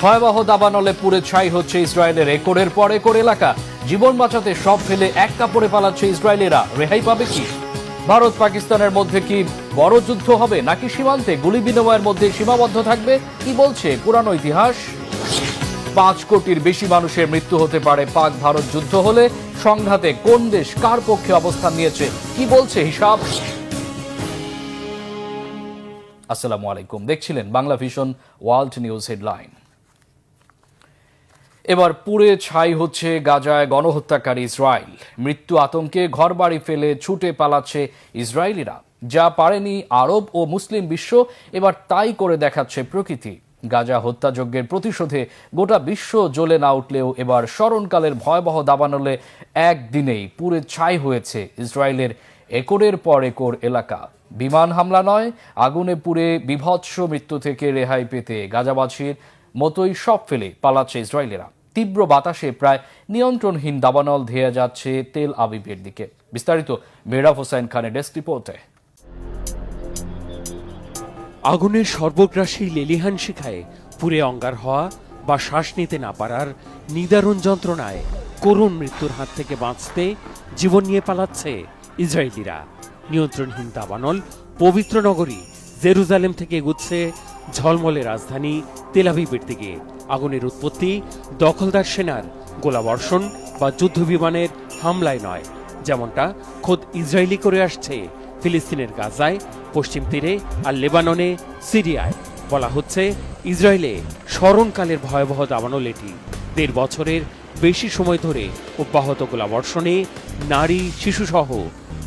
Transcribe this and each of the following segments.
ভয়াবহ দাবানলে পুড়ে ছাই হচ্ছে ইসরায়েলের একরের পর একর এলাকা। জীবন বাঁচাতে সব ফেলে এক কাপড়ে পালাচ্ছে ইসরায়েলিরা। রেহাই পাবে কি? ভারত পাকিস্তানের মধ্যে কি বড় যুদ্ধ হবে, নাকি সীমান্তে গুলি বিনিময়ের মধ্যে সীমাবদ্ধ থাকবে? কি বলছে পুরানো ইতিহাস? 5 কোটির বেশি মানুষের মৃত্যু হতে পারে পাক ভারত যুদ্ধ হলে। সংঘাতে কোন দেশ কার পক্ষে অবস্থান নিয়েছে, কি বলছে হিসাব? আসসালামু আলাইকুম, দেখছিলেন Bangla vision world news headline. এবার পুড়ে ছাই হচ্ছে গাজায় গণহত্যাকারী ইসরায়েল। মৃত্যু আতঙ্কে ঘরবাড়ি ফেলে ছুটে পালাচ্ছে ইসরায়েলিরা। যা পারেনি আরব ও মুসলিম বিশ্ব, এবার তাই করে দেখাচ্ছে প্রকৃতি। গাজা হত্যাযজ্ঞের প্রতিশোধে গোটা বিশ্ব জ্বলে না উঠলেও এবার স্মরণকালের ভয়াবহ দাবানলে একদিনেই পুড়ে ছাই হয়েছে ইসরায়েলের একরের পর একর এলাকা। বিমান হামলা নয়, আগুনে পুড়ে বীভৎস মৃত্যু থেকে রেহাই পেতে গাজাবাসীর মতোই সব ফেলে পালাচ্ছে ইসরায়েলিরা। তীব্র বাতাসে প্রায় নিয়ন্ত্রণহীন দাবানল ধেয়ে যাচ্ছে তেল আবিবের দিকে। বিস্তারিত মেহরাব হোসেন খানের ডেস্ক রিপোর্টে। আগুনের সর্বগ্রাসী লেলিহান শিখায় পুড়ে অঙ্গার হওয়া বা শ্বাস নিতে না পারার নিদারুণ যন্ত্রণায় করুণ মৃত্যুর হাত থেকে বাঁচতে জীবন নিয়ে পালাচ্ছে ইসরায়েলিরা। নিয়ন্ত্রণহীন দাবানল পবিত্র নগরী জেরুজালেম থেকে এগুচ্ছে ঝলমলে রাজধানী তেল আবিবের দিকে। আগুনের উৎপত্তি দখলদার সেনার গোলাবর্ষণ বা যুদ্ধ বিমানের হামলায় নয়, যেমনটা খোদ ইসরায়েলি করে আসছে ফিলিস্তিনের গাজায়, পশ্চিম তীরে আর লেবাননে, সিরিয়ায়। বলা হচ্ছে ইসরায়েলে স্মরণকালের ভয়াবহ দাবানল এটি। 1.5 বছরের বেশি সময় ধরে অব্যাহত গোলাবর্ষণে নারী শিশুসহ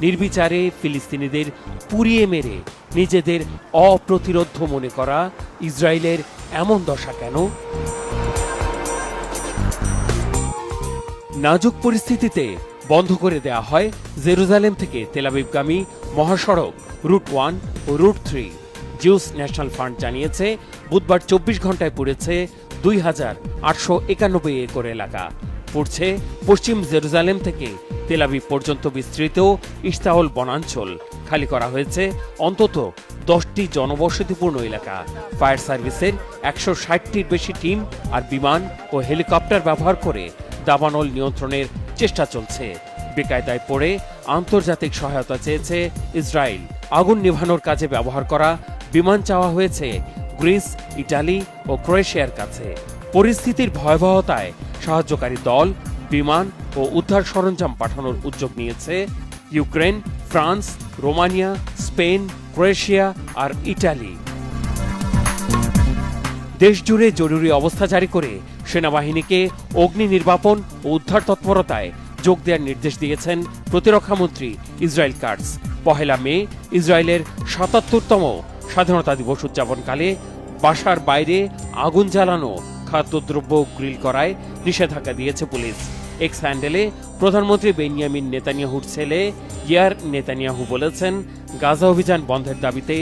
নির্বিচারে ফিলিস্তিনিদের পুড়িয়ে মেরে নিজেদের অপ্রতিরোধ্য মনে করা ইসরায়েলের এমন দশা কেন? নাজুক পরিস্থিতিতে বন্ধ করে দেয়া হয় জেরুজালেম থেকে তেল আবিবগামী মহাসড়ক রুট 1 ও রুট 3। জিউস ন্যাশনাল ফান্ড জানিয়েছে বুধবার 24 ঘন্টায় পুড়েছে 2891 একর এলাকা। পুড়ছে পশ্চিম জেরুজালেম থেকে তেল আবিব পর্যন্ত বিস্তৃত ইশতাওল বনাঞ্চল। খালি করা হয়েছে অন্তত 10টি জনবসতিপূর্ণ এলাকা। ফায়ার সার্ভিসের 160টির বেশি টিম আর বিমান ও হেলিকপ্টার ব্যবহার করে দাবানল নিয়ন্ত্রণের চেষ্টা চলছে। বেকায়দায় পড়ে আন্তর্জাতিক সহায়তা চেয়েছে ইসরায়েল। আগুন নেভানোর কাজে ব্যবহার করা বিমান চাওয়া হয়েছে গ্রিস, ইটালি ও ক্রোয়েশিয়ার কাছে। পরিস্থিতির ভয়াবহতায় সাহায্যকারী দল, বিমান ও উদ্ধার সরঞ্জাম পাঠানোর উদ্যোগ নিয়েছে Ukraine, France, Romania, Spain, Croatia আর ইটালি। দেশজুড়ে জরুরি অবস্থা জারি করে সেনাবাহিনীকে অগ্নি নির্বাপন ও উদ্ধার তৎপরতায় যোগ দেওয়ার নির্দেশ দিয়েছেন প্রতিরক্ষামন্ত্রী ইসরায়েল কাটজ। 1 মে ইসরায়েলের 77তম স্বাধীনতা দিবস উদযাপনকালে বাসার বাইরে আগুন জ্বালানো, খাদ্যদ্রব্য গ্রিল করায় নিষেধাজ্ঞা দিয়েছে পুলিশ। এক্স হ্যান্ডেলে প্রধানমন্ত্রী বেনিয়ামিন নেতানিয়াহুর ছেলে ইয়ার নেতানিয়াহু বলেছেন, গাজা অভিযান বন্ধের দাবিতে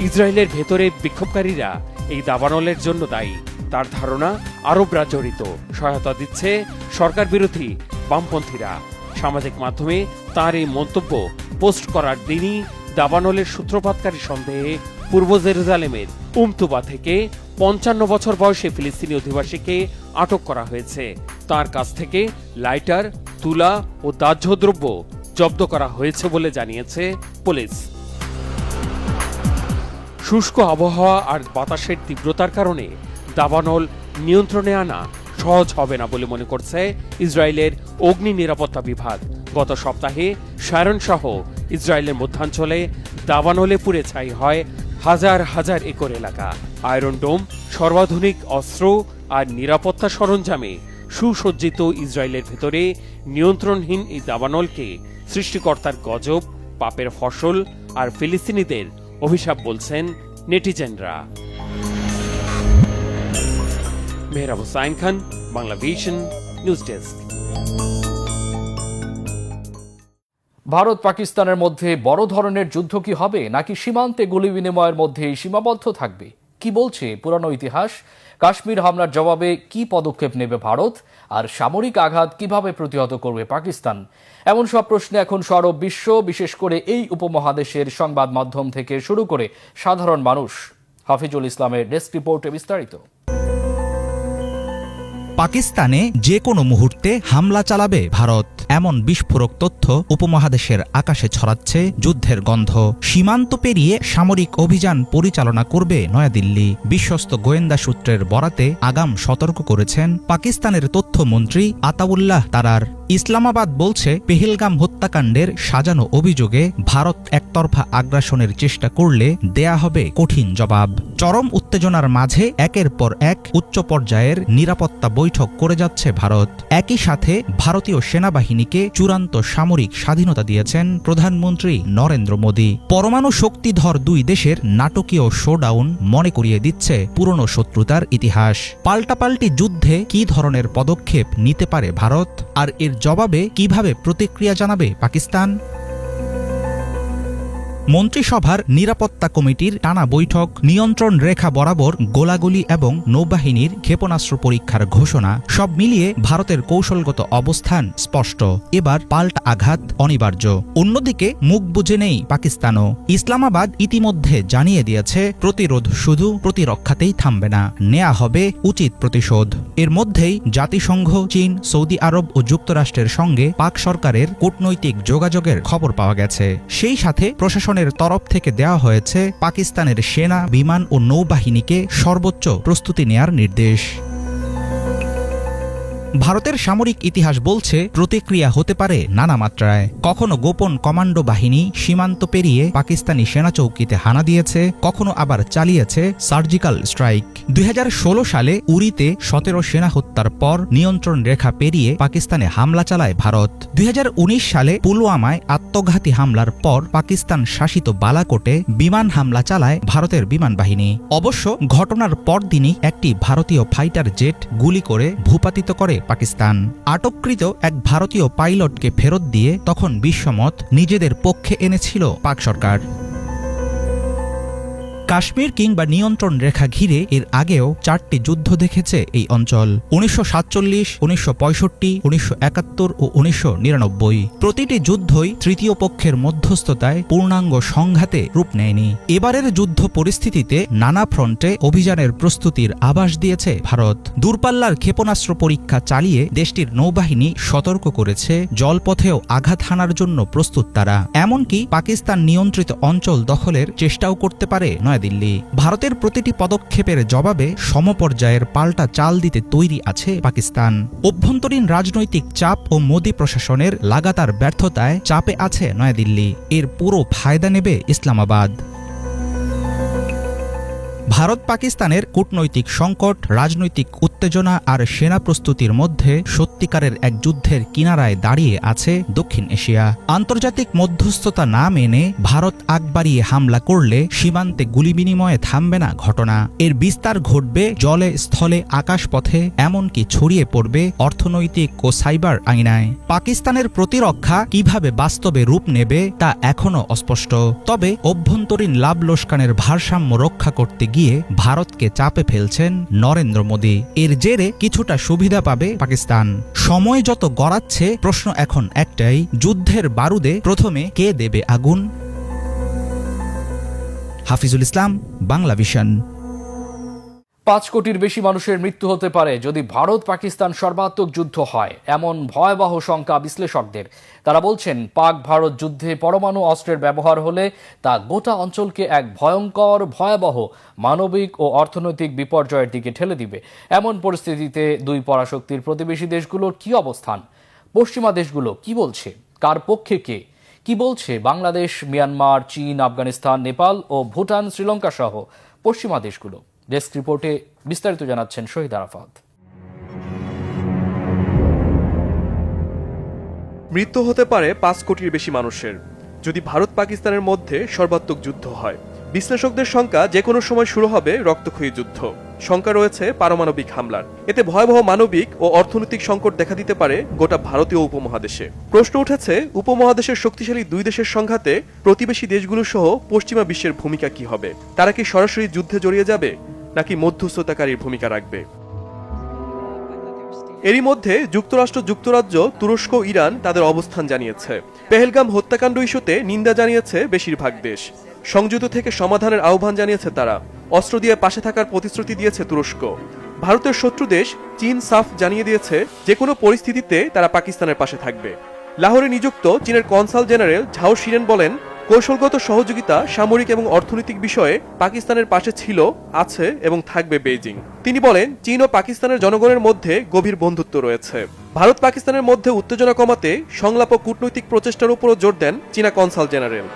ইসরায়েলের ভেতরে বিক্ষোভকারীরা এই দাবানলের জন্য দায়ী। তার ধারণা আরবরা জড়িত। সহায়তা দিচ্ছে সরকার বিরোধী বামপন্থীরা। সামাজিক মাধ্যমে তার এই মন্তব্য পোস্ট করার দিনই দাবানলের সূত্রপাতকারী সন্দেহে পূর্ব জেরুজালেমের উমতুবা থেকে 55 বছর বয়সী ফিলিস্তিনি অধিবাসীকে আটক করা হয়েছে। তার কাছ থেকে লাইটার, তুলা ও দাহ্যদ্রব্য জব্দ করা হয়েছে বলে জানিয়েছে পুলিশ। শুষ্ক আবহাওয়া আর বাতাসের তীব্রতার কারণে দাবানল নিয়ন্ত্রণে আনা সহজ হবে না বলে মনে করছে ইসরায়েলের অগ্নি নিরাপত্তা বিভাগ। গত সপ্তাহে শারন সহ ইসরায়েলের মধ্যাঞ্চলে দাবানলে পুড়ে ছাই হয় হাজার হাজার একর এলাকা। আয়রন ডোম, সর্বাধুনিক অস্ত্র আর নিরাপত্তা সরঞ্জামে সুসজ্জিত ইসরায়েলের ভেতরে নিয়ন্ত্রণহীন এই দাবানলকে সৃষ্টিকর্তার গজব, পাপের ফসল আর ফিলিস্তিনিদের অভিশাপ বলছেন নেটিজেনরা। Mehrab Hossain Khan, Bangla Vision news desk. ভারত পাকিস্তানের মধ্যে বড় ধরনের যুদ্ধ কি হবে, নাকি সীমান্তে গুলি বিনিময়ের মধ্যেই সীমাবদ্ধ থাকবে? কি বলছে পুরানো ইতিহাস? কাশ্মীর হামলার জবাবে কি পদক্ষেপ নেবে ভারত, আর সামরিক আঘাত কিভাবে প্রতিহত করবে পাকিস্তান? এমন সব প্রশ্নে এখন সরব বিশ্ব, বিশেষ করে এই উপমহাদেশের সংবাদ মাধ্যম থেকে শুরু করে সাধারণ মানুষ। হাফিজুল ইসলামের ডেস্ক রিপোর্টে বিস্তারিত। পাকিস্তানে যে কোনো মুহূর্তে হামলা চালাবে ভারত, এমন বিস্ফোরক তথ্য উপমহাদেশের আকাশে ছড়াচ্ছে যুদ্ধের গন্ধ। সীমান্ত পেরিয়ে সামরিক অভিযান পরিচালনা করবে নয়াদিল্লি, বিশ্বস্ত গোয়েন্দা সূত্রের বরাতে আগাম সতর্ক করেছেন পাকিস্তানের তথ্যমন্ত্রী আতাউল্লাহ তারার। ইসলামাবাদ বলছে, পেহেলগাম হত্যাকাণ্ডের সাজানো অভিযোগে ভারত একতরফা আগ্রাসনের চেষ্টা করলে দেয়া হবে কঠিন জবাব। চরম উত্তেজনার মাঝে একের পর এক উচ্চ পর্যায়ের নিরাপত্তা বৈঠক করে যাচ্ছে ভারত। একই সাথে ভারতীয় সেনাবাহিনীকে চূড়ান্ত সামরিক স্বাধীনতা দিয়েছেন প্রধানমন্ত্রী নরেন্দ্র মোদী। পরমাণু শক্তিধর দুই দেশের নাটকীয় শোডাউন মনে করিয়ে দিচ্ছে পুরনো শত্রুতার ইতিহাস। পাল্টাপাল্টি যুদ্ধে কী ধরনের পদক্ষেপ নিতে পারে ভারত, আর এর জবাবে কিভাবে প্রতিক্রিয়া জানাবে পাকিস্তান? মন্ত্রিসভার নিরাপত্তা কমিটির টানা বৈঠক, নিয়ন্ত্রণ রেখা বরাবর গোলাগুলি এবং নৌবাহিনীর ক্ষেপণাস্ত্র পরীক্ষার ঘোষণা, সব মিলিয়ে ভারতের কৌশলগত অবস্থান স্পষ্ট। এবার পাল্টা আঘাত অনিবার্য। অন্যদিকে মুখ বুজে নেই পাকিস্তানও। ইসলামাবাদ ইতিমধ্যে জানিয়ে দিয়েছে, প্রতিরোধ শুধু প্রতিরক্ষাতেই থামবে না, নেয়া হবে উচিত প্রতিশোধ। এর মধ্যেই জাতিসংঘ, চীন, সৌদি আরব ও যুক্তরাষ্ট্রের সঙ্গে পাক সরকারের কূটনৈতিক যোগাযোগের খবর পাওয়া গেছে। সেই সাথে প্রশাসনের তরফ থেকে দেওয়া হয়েছে পাকিস্তানের সেনা, বিমান ও নৌবাহিনীকে সর্বোচ্চ প্রস্তুতি নেয়ার নির্দেশ। ভারতের সামরিক ইতিহাস বলছে, প্রতিক্রিয়া হতে পারে নানা মাত্রায়। কখনো গোপন কমান্ডো বাহিনী সীমান্ত পেরিয়ে পাকিস্তানি সেনা চৌকিতে হানা দিয়েছে, কখনো আবার চালিয়েছে সার্জিক্যাল স্ট্রাইক। 2016 সালে উরিতে 17 সেনা হত্যার পর নিয়ন্ত্রণ রেখা পেরিয়ে পাকিস্তানে হামলা চালায় ভারত। 2019 সালে পুলওয়ামায় আত্মঘাতী হামলার পর পাকিস্তান শাসিত বালাকোটে বিমান হামলা চালায় ভারতের বিমান বাহিনী। অবশ্য ঘটনার পরদিনই একটি ভারতীয় ফাইটার জেট গুলি করে ভূপাতিত করে পাকিস্তান। আটককৃত এক ভারতীয় পাইলটকে ফেরত দিয়ে তখন বিশ্বমত নিজেদের পক্ষে এনেছিল পাক সরকার। কাশ্মীর কিংবা নিয়ন্ত্রণ রেখা ঘিরে এর আগেও 4টি যুদ্ধ দেখেছে এই অঞ্চল: 1947, 1965, 1971 ও 1999। প্রতিটি যুদ্ধই তৃতীয় পক্ষের মধ্যস্থতায় পূর্ণাঙ্গ সংঘাতে রূপ নেয়নি। এবারের যুদ্ধ পরিস্থিতিতে নানা ফ্রন্টে অভিযানের প্রস্তুতির আভাস দিয়েছে ভারত। দূরপাল্লার ক্ষেপণাস্ত্র পরীক্ষা চালিয়ে দেশটির নৌবাহিনী সতর্ক করেছে, জলপথেও আঘাত হানার জন্য প্রস্তুত তারা। এমনকি পাকিস্তান নিয়ন্ত্রিত অঞ্চল দখলের চেষ্টাও করতে পারে দিল্লি। ভারতের প্রতিটি পদক্ষেপের জবাবে সমপর্যায়ের পাল্টা চাল দিতে তৈরি আছে পাকিস্তান। অভ্যন্তরীণ রাজনৈতিক চাপ ও মোদী প্রশাসনের লাগাতার ব্যর্থতায় চাপে আছে নয়াদিল্লি। এর পুরো ফায়দা নেবে ইসলামাবাদ। ভারত পাকিস্তানের কূটনৈতিক সংকট, রাজনৈতিক উত্তেজনা আর সেনা প্রস্তুতির মধ্যে সত্যিকারের এক যুদ্ধের কিনারায় দাঁড়িয়ে আছে দক্ষিণ এশিয়া। আন্তর্জাতিক মধ্যস্থতা না মেনে ভারত আগ বাড়িয়ে হামলা করলে সীমান্তে গুলি বিনিময়ে থামবে না ঘটনা। এর বিস্তার ঘটবে জলে, স্থলে, আকাশপথে, এমনকি ছড়িয়ে পড়বে অর্থনৈতিক ও সাইবার আঙিনায়। পাকিস্তানের প্রতিরক্ষা কিভাবে বাস্তবে রূপ নেবে তা এখনও অস্পষ্ট। তবে অভ্যন্তরীণ লাভ লোকসানের ভারসাম্য রক্ষা করতে গিয়ে ভারতকে চাপে ফেলছেন নরেন্দ্র মোদী। এর জেরে কিছুটা সুবিধা পাবে পাকিস্তান। সময় যত গড়াচ্ছে, প্রশ্ন এখন একটাই, যুদ্ধের বারুদে প্রথমে কে দেবে আগুন? হাফিজুল ইসলাম, বাংলা ভিশন। 5 কোটির বেশি মানুষের মৃত্যু হতে পারে যদি ভারত পাকিস্তান সর্বাত্মক যুদ্ধ হয়, এমন ভয়াবহ শঙ্কা বিশ্লেষকদের। তারা বলছেন, পাক ভারত যুদ্ধে পরমাণু অস্ত্রের ব্যবহার হলে তা গোটা অঞ্চলকে এক ভয়ঙ্কর, ভয়াবহ মানবিক ও অর্থনৈতিক বিপর্যয়ের দিকে ঠেলে দিবে। এমন পরিস্থিতিতে দুই পরাশক্তির প্রতিবেশী দেশগুলোর কি অবস্থান? পশ্চিমা দেশগুলো কি বলছে? কার পক্ষে কে? কি বলছে বাংলাদেশ, মিয়ানমার, চীন, আফগানিস্তান, নেপাল ও ভুটান, শ্রীলঙ্কা সহ পশ্চিমা দেশগুলো? ডেস্ক রিপোর্টে বিস্তারিত জানাচ্ছেন শহীদ আরাফাত। মৃত্যু হতে পারে 5 কোটির বেশি মানুষের যদি ভারত পাকিস্তানের মধ্যে সর্বাত্মক যুদ্ধ হয়। বিশ্লেষকদের শঙ্কা, যে কোনো সময় শুরু হবে রক্তক্ষয়ী যুদ্ধ। শঙ্কা রয়েছে পারমাণবিক হামলার। এতে ভয়াবহ মানবিক ও অর্থনৈতিক সংকট দেখা দিতে পারে গোটা ভারতীয় উপমহাদেশে। প্রশ্ন উঠেছে, উপমহাদেশের শক্তিশালী দুই দেশের সংঘাতে প্রতিবেশী দেশগুলো সহ পশ্চিমা বিশ্বের ভূমিকা কি হবে? তারা কি সরাসরি যুদ্ধে জড়িয়ে যাবে, নাকি মধ্যস্থতাকারীর ভূমিকা রাখবে? এরই মধ্যে যুক্তরাষ্ট্র, যুক্তরাজ্য, তুরস্ক, ইরান তাদের অবস্থান জানিয়েছে। পেহেলগাম হত্যাকাণ্ড ইস্যুতে নিন্দা জানিয়েছে বেশিরভাগ দেশ। সংযুক্ত থেকে সমাধানের আহ্বান জানিয়েছে তারা। অস্ত্র দিয়ে পাশে থাকার প্রতিশ্রুতি দিয়েছে তুরস্ক। ভারতের শত্রু দেশ চীন সাফ জানিয়ে দিয়েছে যে কোনো পরিস্থিতিতে তারা পাকিস্তানের পাশে থাকবে। লাহোরে নিযুক্ত চীনের কনসাল জেনারেল ঝাও শিরেন বলেন, কৌশলগত সহযোগিতা, সামরিক এবং অর্থনৈতিক বিষয়ে পাকিস্তানের পাশে ছিল, আছে এবং থাকবে বেইজিং। তিনি বলেন, চীন ও পাকিস্তানের জনগণের মধ্যে গভীর বন্ধুত্ব রয়েছে। ভারত পাকিস্তানের মধ্যে উত্তেজনা কমাতে সংলাপ ও কূটনৈতিক প্রচেষ্টার উপরও জোর দেন চীনা কনসাল জেনারেল।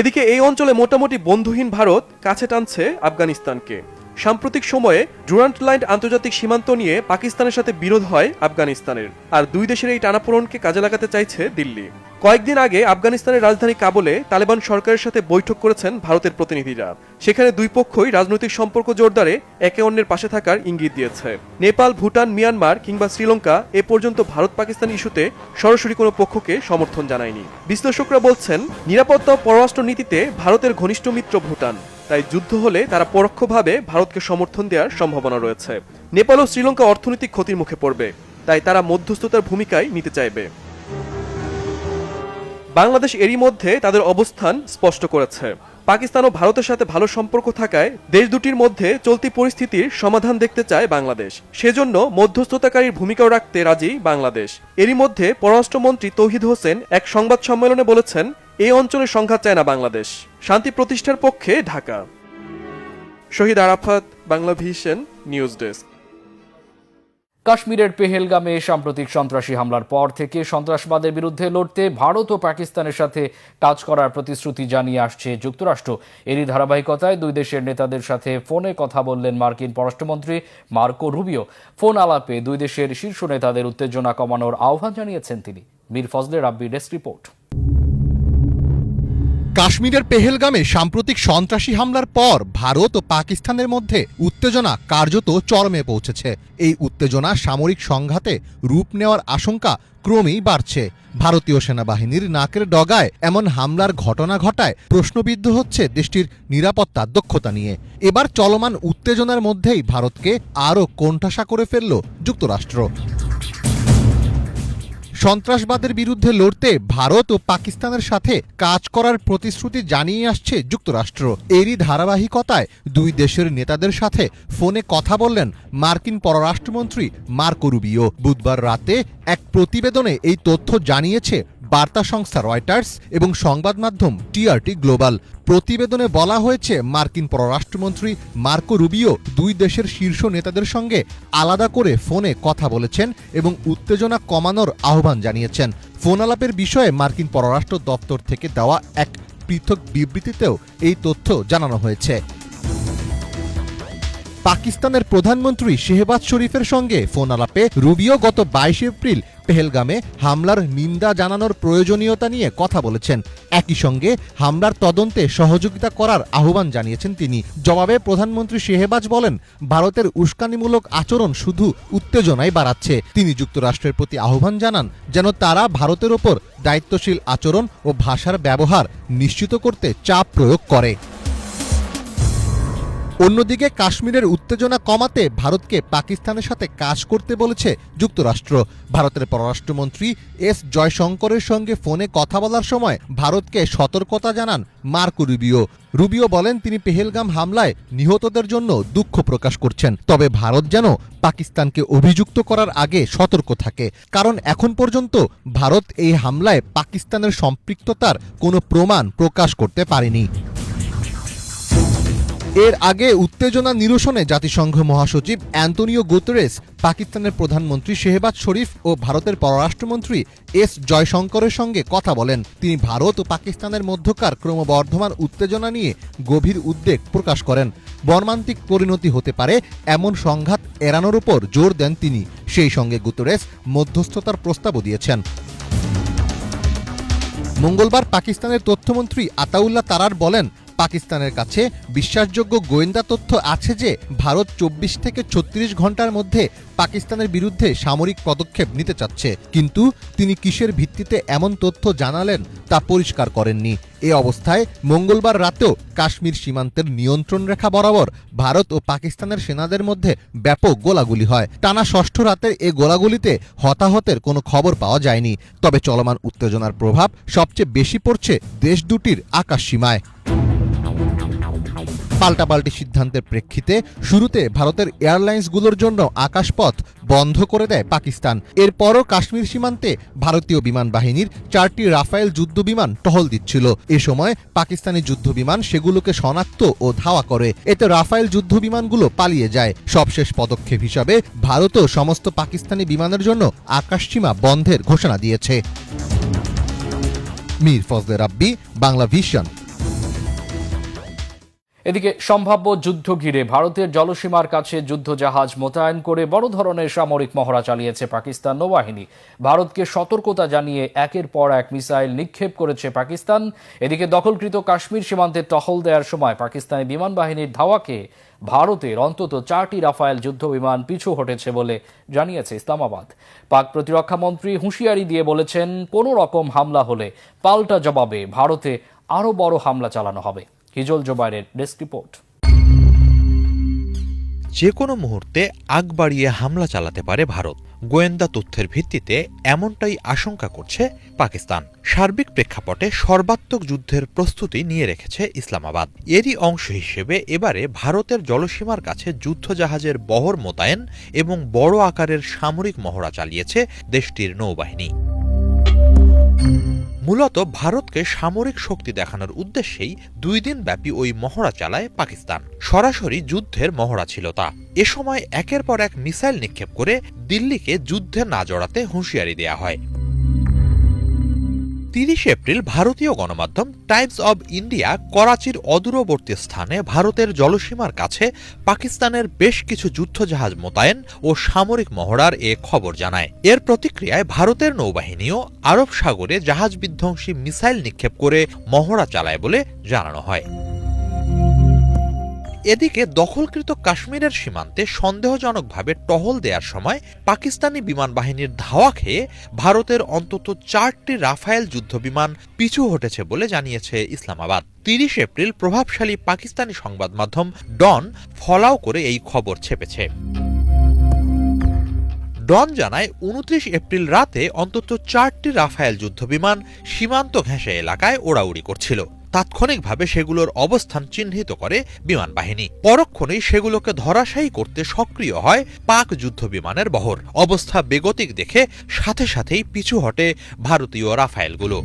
এদিকে এই অঞ্চলে মোটামুটি বন্ধুহীন ভারত কাছে টানছে আফগানিস্তানকে। সাম্প্রতিক সময়ে ডুরান্ট লাইন আন্তর্জাতিক সীমান্ত নিয়ে পাকিস্তানের সাথে বিরোধ হয় আফগানিস্তানের, আর দুই দেশের এই টানাপোড়েনকে কাজে লাগাতে চাইছে দিল্লি। কয়েকদিন আগে আফগানিস্তানের রাজধানী কাবুলে তালেবান সরকারের সাথে বৈঠক করেছেন ভারতের প্রতিনিধিরা। সেখানে দুই পক্ষই রাজনৈতিক সম্পর্ক জোরদারে একে অন্যের পাশে থাকার ইঙ্গিত দিয়েছে। নেপাল, ভুটান, মিয়ানমার কিংবা শ্রীলঙ্কা এ পর্যন্ত ভারত পাকিস্তান ইস্যুতে সরাসরি কোনো পক্ষকে সমর্থন জানায়নি। বিশ্লেষকরা বলছেন, নিরাপত্তা ও পররাষ্ট্র নীতিতে ভারতের ঘনিষ্ঠ মিত্র ভুটান, তাই যুদ্ধ হলে তারা পরোক্ষভাবে ভারতকে সমর্থন দেওয়ার সম্ভাবনা রয়েছে। নেপাল ও শ্রীলঙ্কা অর্থনৈতিক ক্ষতির মুখে পড়বে, তাই তারা মধ্যস্থতার ভূমিকায় নিতে চাইবে। বাংলাদেশ এরই মধ্যে তাদের অবস্থান স্পষ্ট করেছে। পাকিস্তান ও ভারতের সাথে ভালো সম্পর্ক থাকায় দেশ দুটির মধ্যে চলতি পরিস্থিতির সমাধান দেখতে চায় বাংলাদেশ। সেজন্য মধ্যস্থতাকারীর ভূমিকাও রাখতে রাজি বাংলাদেশ। এরই মধ্যে পররাষ্ট্রমন্ত্রী তৌহিদ হোসেন এক সংবাদ সম্মেলনে বলেছেন, এই অঞ্চলে সংঘাত চায় না বাংলাদেশ, শান্তি প্রতিষ্ঠার পক্ষে ঢাকা। শহীদ আরাফাত, বাংলাভিশন নিউজ ডেস্ক। কাশ্মীরের পেহেলগামে সাম্প্রতিক সন্ত্রাসী হামলার পর থেকে সন্ত্রাসবাদের বিরুদ্ধে লড়তে ভারত ও পাকিস্তানের সাথে কাজ করার প্রতিশ্রুতি জানিয়ে আসছে যুক্তরাষ্ট্র। এরই ধারাবাহিকতায় দুই দেশের নেতাদের সাথে ফোনে কথা বললেন মার্কিন পররাষ্ট্রমন্ত্রী মার্কো রুবিও। ফোন আলাপে দুই দেশের শীর্ষ নেতাদের উত্তেজনা কমানোর আহ্বান জানিয়েছেন তিনি। মীর ফজলে রাব্বি, ডেস্ক রিপোর্ট। কাশ্মীরের পেহেলগামে সাম্প্রতিক সন্ত্রাসী হামলার পর ভারত ও পাকিস্তানের মধ্যে উত্তেজনা কার্যত চরমে পৌঁছেছে। এই উত্তেজনা সামরিক সংঘাতে রূপ নেওয়ার আশঙ্কা ক্রমেই বাড়ছে। ভারতীয় সেনাবাহিনীর নাকের ডগায় এমন হামলার ঘটনা ঘটায় প্রশ্নবিদ্ধ হচ্ছে দেশটির নিরাপত্তা দক্ষতা নিয়ে। এবার চলমান উত্তেজনার মধ্যেই ভারতকে আরও কোণঠাসা করে ফেলল যুক্তরাষ্ট্র। সন্ত্রাসবাদের বিরুদ্ধে লড়তে ভারত ও পাকিস্তানের সাথে কাজ করার প্রতিশ্রুতি জানিয়ে আসছে যুক্তরাষ্ট্র। এরই ধারাবাহিকতায় দুই দেশের নেতাদের সাথে ফোনে কথা বললেন মার্কিন পররাষ্ট্রমন্ত্রী মার্কো রুবিও। বুধবার রাতে এক প্রতিবেদনে এই তথ্য জানিয়েছে বার্তা সংস্থা রয়টার্স এবং সংবাদ মাধ্যম টিআরটি গ্লোবাল। প্রতিবেদনে বলা হয়েছে, মার্কিন পররাষ্ট্রমন্ত্রী মার্কো রুবিও দুই দেশের শীর্ষ নেতাদের সঙ্গে আলাদা করে ফোনে কথা বলেছেন এবং উত্তেজনা কমানোর আহ্বান জানিয়েছেন। ফোন আলাপের বিষয়ে মার্কিন পররাষ্ট্র দপ্তর থেকে দেওয়া এক পৃথক বিবৃতিতেও এই তথ্য জানানো হয়েছে। পাকিস্তানের প্রধানমন্ত্রী শেহবাজ শরীফের সঙ্গে ফোন আলাপে রুবিও গত 22 এপ্রিল পেহেলগামে হামলার নিন্দা জানানোর প্রয়োজনীয়তা নিয়ে কথা বলেছেন। একই সঙ্গে হামলার তদন্তে সহযোগিতা করার আহ্বান জানিয়েছেন তিনি। জবাবে প্রধানমন্ত্রী শেহবাজ বলেন, ভারতের উস্কানিমূলক আচরণ শুধু উত্তেজনাই বাড়াচ্ছে। তিনি যুক্তরাষ্ট্রের প্রতি আহ্বান জানান যেন তারা ভারতের ওপর দায়িত্বশীল আচরণ ও ভাষার ব্যবহার নিশ্চিত করতে চাপ প্রয়োগ করে। অন্যদিকে কাশ্মীরের উত্তেজনা কমাতে ভারতকে পাকিস্তানের সাথে কাজ করতে বলেছে যুক্তরাষ্ট্র। ভারতের পররাষ্ট্রমন্ত্রী এস জয়শঙ্করের সঙ্গে ফোনে কথা বলার সময় ভারতকে সতর্কতা জানান মার্কো রুবিও। রুবিও বলেন, তিনি পেহেলগাম হামলায় নিহতদের জন্য দুঃখ প্রকাশ করছেন, তবে ভারত যেন পাকিস্তানকে অভিযুক্ত করার আগে সতর্ক থাকে, কারণ এখন পর্যন্ত ভারত এই হামলায় পাকিস্তানের সম্পৃক্ততার কোনো প্রমাণ প্রকাশ করতে পারেনি। এর আগে উত্তেজনা নিরসনে জাতিসংঘ মহাসচিব অ্যান্তোনিও গুতেরেস, পাকিস্তানের প্রধানমন্ত্রী শেহবাজ শরীফ ও ভারতের পররাষ্ট্রমন্ত্রী এস জয়শঙ্করের সঙ্গে কথা বলেন। তিনি ভারত ও পাকিস্তানের মধ্যকার ক্রমবর্ধমান উত্তেজনা নিয়ে গভীর উদ্বেগ প্রকাশ করেন। মর্মান্তিক পরিণতি হতে পারে এমন সংঘাত এড়ানোর উপর জোর দেন তিনি। সেই সঙ্গে গুতেরেস মধ্যস্থতার প্রস্তাবও দিয়েছেন। মঙ্গলবার পাকিস্তানের তথ্যমন্ত্রী আতাউল্লাহ তারার বলেন, পাকিস্তানের কাছে বিশ্বাসযোগ্য গোয়েন্দা তথ্য আছে যে ভারত 24 থেকে 36 ঘন্টার মধ্যে পাকিস্তানের বিরুদ্ধে সামরিক পদক্ষেপ নিতে চাচ্ছে, কিন্তু তিনি কিসের ভিত্তিতে এমন তথ্য জানালেন তা পরিষ্কার করেননি। এ অবস্থায় মঙ্গলবার রাতেও কাশ্মীর সীমান্তের নিয়ন্ত্রণ রেখা বরাবর ভারত ও পাকিস্তানের সেনাদের মধ্যে ব্যাপক গোলাগুলি হয়। টানা 6ষ্ঠ রাতের এ গোলাগুলিতে হতাহতের কোনো খবর পাওয়া যায়নি, তবে চলমান উত্তেজনার প্রভাব সবচেয়ে বেশি পড়ছে দেশ দুটির আকাশসীমায়। পাল্টাপাল্টি সিদ্ধান্তের প্রেক্ষিতে শুরুতে ভারতের এয়ারলাইন্সগুলোর জন্য আকাশপথ বন্ধ করে দেয় পাকিস্তান। এরপরও কাশ্মীর সীমান্তে ভারতীয় বিমান বাহিনীর 4টি রাফায়েল যুদ্ধবিমান টহল দিচ্ছিল। এ সময় পাকিস্তানি যুদ্ধবিমান সেগুলোকে শনাক্ত ও ধাওয়া করে। এতে রাফায়েল যুদ্ধবিমানগুলো পালিয়ে যায়। সবশেষ পদক্ষেপ হিসাবে ভারতও সমস্ত পাকিস্তানি বিমানের জন্য আকাশসীমা বন্ধের ঘোষণা দিয়েছে। মীর ফজলে রাব্বি, বাংলা ভিশন। এদিকে সম্ভাব্য যুদ্ধ ঘিরে ভারতের জলসীমার কাছে যুদ্ধজাহাজ মোতায়েন করে বড় ধরনের সামরিক মহড়া চালিয়েছে পাকিস্তান নৌবাহিনী। ভারতকে সতর্কতা জানিয়ে একের পর এক মিসাইল নিক্ষেপ করেছে পাকিস্তান। এদিকে দখলকৃত কাশ্মীর সীমান্তে টহল দেওয়ার সময় পাকিস্তানি বিমান বাহিনীর ধাওয়াকে ভারতের অন্তত 4টি রাফায়েল যুদ্ধবিমান পিছু হটেছে বলে জানিয়েছে ইসলামাবাদ। পাক প্রতিরক্ষা মন্ত্রী হুঁশিয়ারি দিয়ে বলেছেন, কোনো রকম হামলা হলে পাল্টা জবাবে ভারতে আরও বড় হামলা চালানো হবে। হিজল জোবাইরের ডেস্ক রিপোর্ট। যে কোনো মুহূর্তে আগ বাড়িয়ে হামলা চালাতে পারে ভারত। গোয়েন্দা তথ্যের ভিত্তিতে এমনটাই আশঙ্কা করছে পাকিস্তান। সার্বিক প্রেক্ষাপটে সর্বাত্মক যুদ্ধের প্রস্তুতি নিয়ে রেখেছে ইসলামাবাদ। এরই অংশ হিসেবে এবারে ভারতের জলসীমার কাছে যুদ্ধজাহাজের বহর মোতায়েন এবং বড় আকারের সামরিক মহড়া চালিয়েছে দেশটির নৌবাহিনী। মূলত ভারতকে সামরিক শক্তি দেখানোর উদ্দেশ্যেই 2 দিন ব্যাপী ওই মহড়া চালায় পাকিস্তান। সরাসরি যুদ্ধের মহড়া ছিল তা। এ সময় একের পর এক মিসাইল নিক্ষেপ করে দিল্লিকে যুদ্ধে না জড়াতে হুঁশিয়ারি দেয়া হয়। 30 এপ্রিল ভারতীয় গণমাধ্যম টাইমস অব ইন্ডিয়া করাচির অদূরবর্তী স্থানে ভারতের জলসীমার কাছে পাকিস্তানের বেশ কিছু যুদ্ধজাহাজ মোতায়েন ও সামরিক মহড়ার এ খবর জানায়। এর প্রতিক্রিয়ায় ভারতের নৌবাহিনীও আরব সাগরে জাহাজ বিধ্বংসী মিসাইল নিক্ষেপ করে মহড়া চালায় বলে জানানো হয়। এদিকে দখলকৃত কাশ্মীরের সীমান্তে সন্দেহজনকভাবে টহল দেওয়ার সময় পাকিস্তানি বিমান বাহিনীর ধাওয়া খেয়ে ভারতের অন্তত 4টি রাফায়েল যুদ্ধবিমান পিছু হটেছে বলে জানিয়েছে ইসলামাবাদ। 30 এপ্রিল প্রভাবশালী পাকিস্তানি সংবাদ মাধ্যম ডন ফলাও করে এই খবর ছেপেছে। ডন জানায় 29 এপ্রিল রাতে অন্তত 4টি রাফায়েল যুদ্ধবিমান সীমান্ত ঘেঁষে এলাকায় ওড়াউড়ি করছিল। তাৎক্ষণিকভাবে সেগুলোর অবস্থান চিহ্নিত করে বিমান বাহিনী। পরক্ষণেই সেগুলোকে ধরাশায়ী করতে সক্রিয় হয় পাক যুদ্ধবিমানের বহর। অবস্থা বেগতিক দেখে সাথে সাথেই পিছু হটে ভারতীয় রাফায়েলগুলো।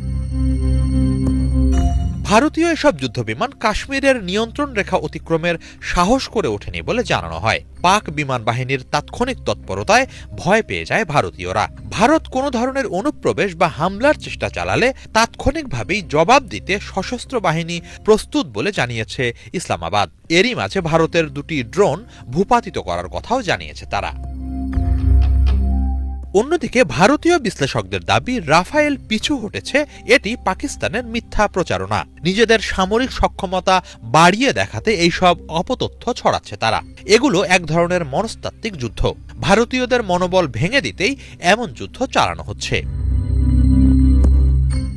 ভারতীয় এসব যুদ্ধবিমান কাশ্মীরের নিয়ন্ত্রণ রেখা অতিক্রমের সাহস করে ওঠেনি বলে জানানো হয়। পাক বিমান বাহিনীর তাৎক্ষণিক তৎপরতায় ভয় পেয়ে যায় ভারতীয়রা। ভারত কোনো ধরনের অনুপ্রবেশ বা হামলার চেষ্টা চালালে তাৎক্ষণিকভাবেই জবাব দিতে সশস্ত্র বাহিনী প্রস্তুত বলে জানিয়েছে ইসলামাবাদ। এরই মাঝে ভারতের 2টি ড্রোন ভূপাতিত করার কথাও জানিয়েছে তারা। অন্যদিকে ভারতীয় বিশ্লেষকদের দাবি, রাফায়েল পিছু হটেছে এটি পাকিস্তানের মিথ্যা প্রচারণা। নিজেদের সামরিক সক্ষমতা বাড়িয়ে দেখাতে এইসব অপতথ্য ছড়াচ্ছে তারা। এগুলো এক ধরনের মনস্তাত্ত্বিক যুদ্ধ। ভারতীয়দের মনোবল ভেঙে দিতেই এমন যুদ্ধ চালানো হচ্ছে।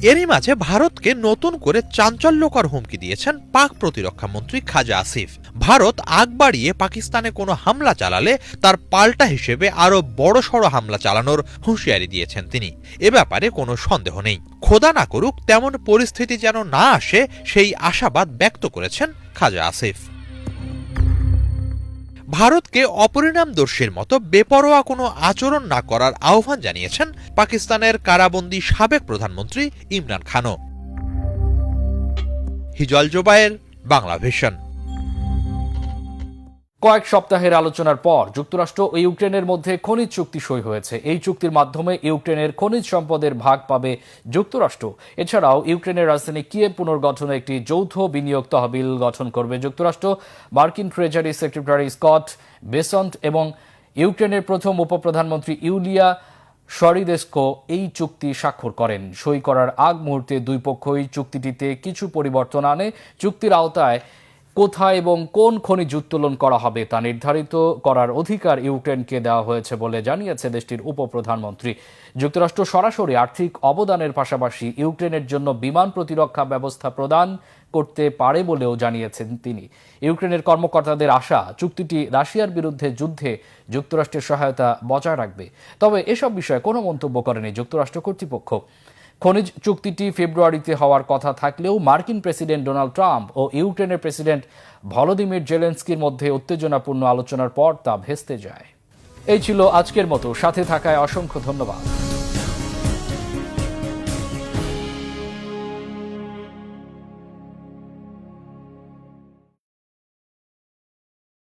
এরই মাঝে ভারতকে নতুন করে চাঞ্চল্যকর হুমকি দিয়েছেন পাক প্রতিরক্ষা মন্ত্রী খাজা আসিফ। ভারত আগ বাড়িয়ে পাকিস্তানে কোনো হামলা চালালে তার পাল্টা হিসেবে আরো বড়সড় হামলা চালানোর হুঁশিয়ারি দিয়েছেন তিনি। এ ব্যাপারে কোনো সন্দেহ নেই। খোদা না করুক তেমন পরিস্থিতি যেন না আসে সেই আশাবাদ ব্যক্ত করেছেন খাজা আসিফ। ভারতকে অপরিণামদর্শীর মতো বেপরোয়া কোনো আচরণ না করার আহ্বান জানিয়েছেন পাকিস্তানের কারাবন্দী সাবেক প্রধানমন্ত্রী ইমরান খানও। হিজল জোবায়ের, বাংলা ভিশন। কয়েক সপ্তাহের আলোচনার পর যুক্তরাষ্ট্র ও ইউক্রেনের মধ্যে খনিজ চুক্তি সই হয়েছে। এই চুক্তির মাধ্যমে ইউক্রেনের খনিজ সম্পদের ভাগ পাবে যুক্তরাষ্ট্র। এছাড়াও ইউক্রেনের রাজধানী কিয়েভ পুনর্গঠনে একটি যৌথ বিনিয়োগ তহবিল গঠন করবে যুক্তরাষ্ট্র। মার্কিন ট্রেজারি সেক্রেটারি স্কট বেসন্ট এবং ইউক্রেনের প্রথম উপপ্রধানমন্ত্রী ইউলিয়া শরিদেস্কো এই চুক্তি স্বাক্ষর করেন। সই করার আগ মুহূর্তে দুই পক্ষই চুক্তিটিতে কিছু পরিবর্তন আনে। চুক্তির আওতায় কোথায় এবং কোন খনিজ উত্তোলন করা হবে তা নির্ধারিত করার অধিকার ইউক্রেনকে দেওয়া হয়েছে বলে জানিয়েছে দেশটির উপপ্রধানমন্ত্রী। যুক্তরাষ্ট্র সরাসরি আর্থিক অবদানের পাশাপাশি ইউক্রেনের জন্য বিমান প্রতিরক্ষা ব্যবস্থা প্রদান করতে পারে বলেও জানিয়েছেন তিনি। ইউক্রেনের কর্মকর্তাদের আশা, চুক্তিটি রাশিয়ার বিরুদ্ধে যুদ্ধে যুক্তরাষ্ট্রের সহায়তা বজায় রাখবে। তবে এসব বিষয়ে কোনো মন্তব্য করেনি যুক্তরাষ্ট্র কর্তৃপক্ষ। খনিজ চুক্তিটি ফেব্রুয়ারিতে হওয়ার কথা থাকলেও মার্কিন প্রেসিডেন্ট ডোনাল্ড ট্রাম্প ও ইউক্রেনের প্রেসিডেন্ট ভলোদিমির জেলেনস্কির মধ্যে উত্তেজনাপূর্ণ আলোচনার পর তা ভেস্তে যায়। এই ছিল আজকের মতো, সাথে থাকায় অসংখ্য ধন্যবাদ।